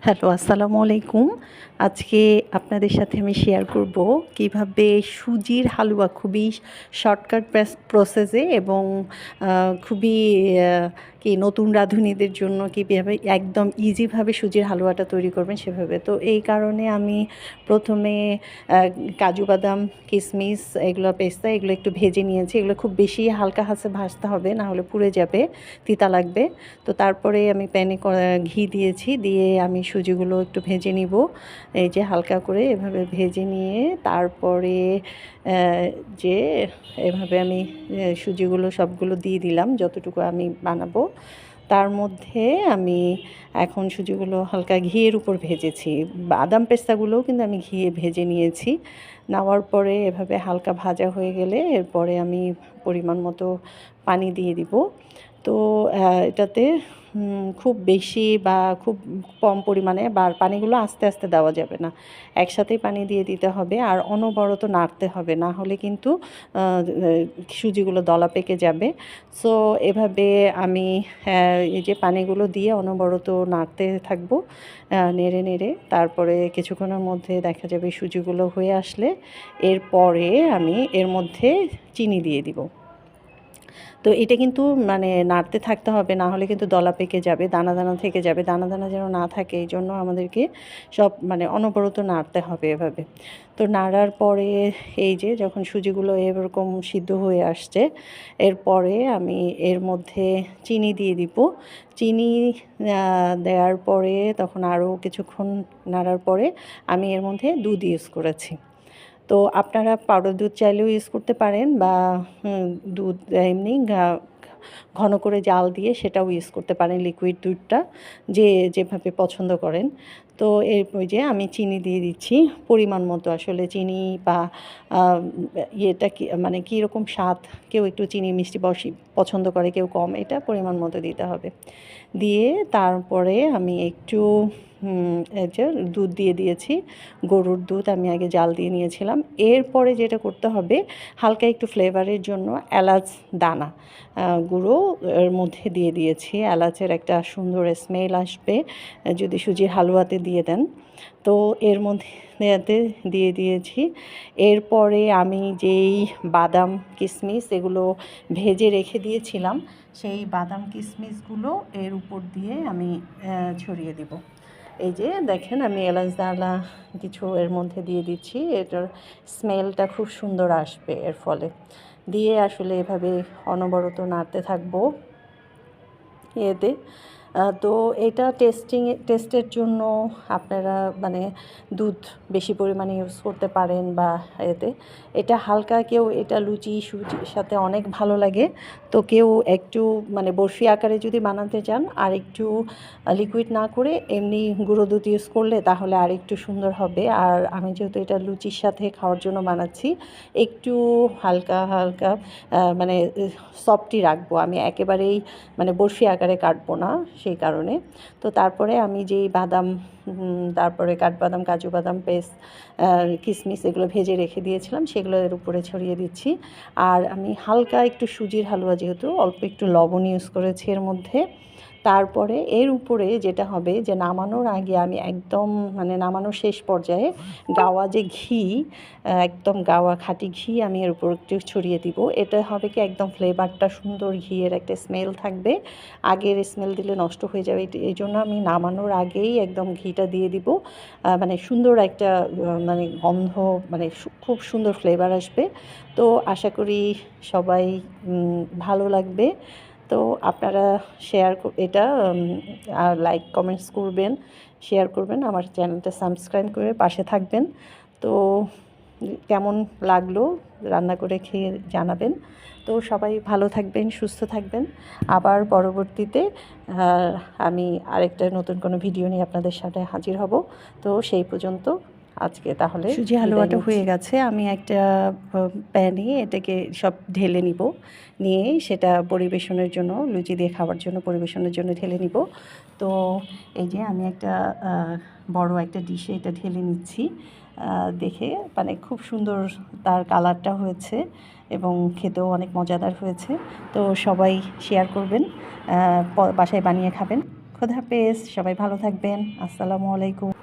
Hello, আসসালামু আলাইকুম। আজকে আপনাদের সাথে আমি শেয়ার করব কিভাবে সুজির হালুয়া খুবই শর্টকাট প্রসেসে এবং খুবই কি নতুন রাঁধুনিদের জন্য কীভাবে একদম ইজিভাবে সুজির হালুয়াটা তৈরি করবেন সেভাবে। তো এই কারণে আমি প্রথমে কাজু বাদাম, কিশমিশ, এগুলো পেস্তা এগুলো একটু ভেজে নিয়েছি। এগুলো খুব বেশি হালকা হাসে ভাজতে হবে, না হলে পুড়ে যাবে, তিতা লাগবে। তো তারপরে আমি প্যানে ঘি দিয়েছি, দিয়ে আমি সুজিগুলো একটু ভেজে নিব। এই যে হালকা করে এভাবে ভেজে নিয়ে তারপরে যে এভাবে আমি সুজিগুলো সবগুলো দিয়ে দিলাম যতটুকু আমি বানাবো। তার মধ্যে আমি এখন সুজিগুলো হালকা ঘিয়ের উপর ভেজেছি। বাদাম পেস্তাগুলোও কিন্তু আমি ঘিয়ে ভেজে নিয়েছি। নেওয়ার পরে এভাবে হালকা ভাজা হয়ে গেলে এরপরে আমি পরিমাণ মতো পানি দিয়ে দিব। তো এটাতে খুব বেশি বা খুব কম পরিমাণে পানিগুলো আস্তে আস্তে দেওয়া যাবে না, একসাথেই পানি দিয়ে দিতে হবে। আর অনবরত নাড়তে হবে, না হলে কিন্তু সুজিগুলো দলা পেকে যাবে। সো এভাবে আমি এই যে পানিগুলো দিয়ে অনবরত নাড়তে থাকবো, নেড়ে নেড়ে তারপরে কিছুক্ষণের মধ্যে দেখা যাবে সুজিগুলো হয়ে আসলে এরপরে আমি এর মধ্যে চিনি দিয়ে দিব। তো এটা কিন্তু মানে নাড়তে থাকতে হবে, না হলে কিন্তু দলা পেকে যাবে, দানা দানা থেকে যাবে। দানা দানা যেন না থাকে এই জন্য আমাদেরকে সব মানে অনবরত নাড়তে হবে এভাবে। তো নাড়ার পরে এই যে যখন সুজিগুলো এরকম সিদ্ধ হয়ে আসছে এরপরে আমি এর মধ্যে চিনি দিয়ে দিব। চিনি দেওয়ার পরে তখন আরও কিছুক্ষণ নাড়ার পরে আমি এর মধ্যে দুধ ইউজ করেছি। তো আপনারা পাউডার দুধ চাইলেও ইউজ করতে পারেন, বা দুধ এমনি ঘন করে জাল দিয়ে সেটাও ইউজ করতে পারেন, লিকুইড দুধটা যেভাবে পছন্দ করেন। তো ওই যে আমি চিনি দিয়ে দিচ্ছি পরিমাণ মতো। আসলে চিনি বা ইয়েটা কি মানে কীরকম স্বাদ, কেউ একটু চিনি মিষ্টি পছন্দ করে, কেউ কম, এটা পরিমাণ মতো দিতে হবে। দিয়ে তারপরে আমি একটু এই যে দুধ দিয়ে দিয়েছি, গরুর দুধ আমি আগে জাল দিয়ে নিয়েছিলাম। এরপরে যেটা করতে হবে, হালকা একটু ফ্লেভারের জন্য এলাচ দানা গুঁড়ো এর মধ্যে দিয়ে দিয়েছি। এলাচের একটা সুন্দর স্মেল আসবে যদি সুজির হালুয়াতে দিয়ে দেন। তো এর মধ্যে দিয়ে দিয়েছি। এরপরে আমি যেই বাদাম কিশমিশ এগুলো ভেজে রেখে দিয়েছিলাম, সেই বাদাম কিশমিশগুলো এর উপর দিয়ে আমি ছড়িয়ে দিব। এই যে দেখেন আমি এলাচ দানা কিছু এর মধ্যে দিয়ে দিচ্ছি, এটার স্মেলটা খুব সুন্দর আসবে এর ফলে। দিয়ে আসলে এভাবে অনবরত নাড়তে থাকবো এতে। তো এটা টেস্টের জন্য আপনারা মানে দুধ বেশি পরিমাণে ইউজ করতে পারেন, বা এতে এটা হালকা কেউ এটা লুচি সুজির সাথে অনেক ভালো লাগে। তো কেউ একটু মানে বরফি আকারে যদি বানাতে চান আর একটু লিকুইড না করে এমনি গুঁড়ো দুধ ইউজ করলে তাহলে আর একটু সুন্দর হবে। আর আমি যেহেতু এটা লুচির সাথে খাওয়ার জন্য বানাচ্ছি, একটু হালকা হালকা মানে সফটই রাখবো, আমি একেবারেই মানে বরফি আকারে কাটবো না সেই কারণে। তো তারপরে আমি যেই বাদাম, তারপরে কাঠবাদাম, কাজু বাদাম পেস্ট, কিশমিশ এগুলো ভেজে রেখে দিয়েছিলাম সেগুলো এর উপরে ছড়িয়ে দিচ্ছি। আর আমি হালকা একটু সুজির হালুয়া যেহেতু অল্প একটু লবণ ইউজ করেছি এর মধ্যে। তারপরে এর উপরে যেটা হবে যে নামানোর আগে আমি একদম মানে নামানোর শেষ পর্যায়ে গাওয়া যে ঘি, একদম গাওয়া খাঁটি ঘি আমি এর উপর একটু ছড়িয়ে দিব। এটা হবে কি একদম ফ্লেভারটা সুন্দর, ঘিয়ের একটা স্মেল থাকবে। আগের স্মেল দিলে নষ্ট হয়ে যাবে, এই জন্য আমি নামানোর আগেই একদম ঘিটা দিয়ে দিব। মানে সুন্দর একটা মানে গন্ধ, মানে খুব সুন্দর ফ্লেভার আসবে। তো আশা করি সবাই ভালো লাগবে। তো আপনারা এটা লাইক কমেন্টস করবেন, শেয়ার করবেন, আমার চ্যানেলটা সাবস্ক্রাইব করে পাশে থাকবেন। তো কেমন লাগলো রান্না করে খেয়ে জানাবেন। তো সবাই ভালো থাকবেন, সুস্থ থাকবেন। আবার পরবর্তীতে আমি আরেকটা নতুন কোনো ভিডিও নিয়ে আপনাদের সাথে হাজির হব। তো সেই পর্যন্ত আজকে তাহলে সুজি হালুয়াটা হয়ে গেছে। আমি একটা প্যানে এটাকে সব ঢেলে নিব, নিয়ে সেটা পরিবেশনের জন্য, লুচি দিয়ে খাওয়ার জন্য পরিবেশনের জন্য ঢেলে নিব। তো এই যে আমি একটা বড় একটা ডিশে এটা ঢেলে নিচ্ছি। দেখে মানে খুব সুন্দর তার কালারটা হয়েছে এবং খেতেও অনেক মজাদার হয়েছে। তো সবাই শেয়ার করবেন, বাসায় বানিয়ে খাবেন। খোদা হাফেজ, সবাই ভালো থাকবেন। আসসালামু আলাইকুম।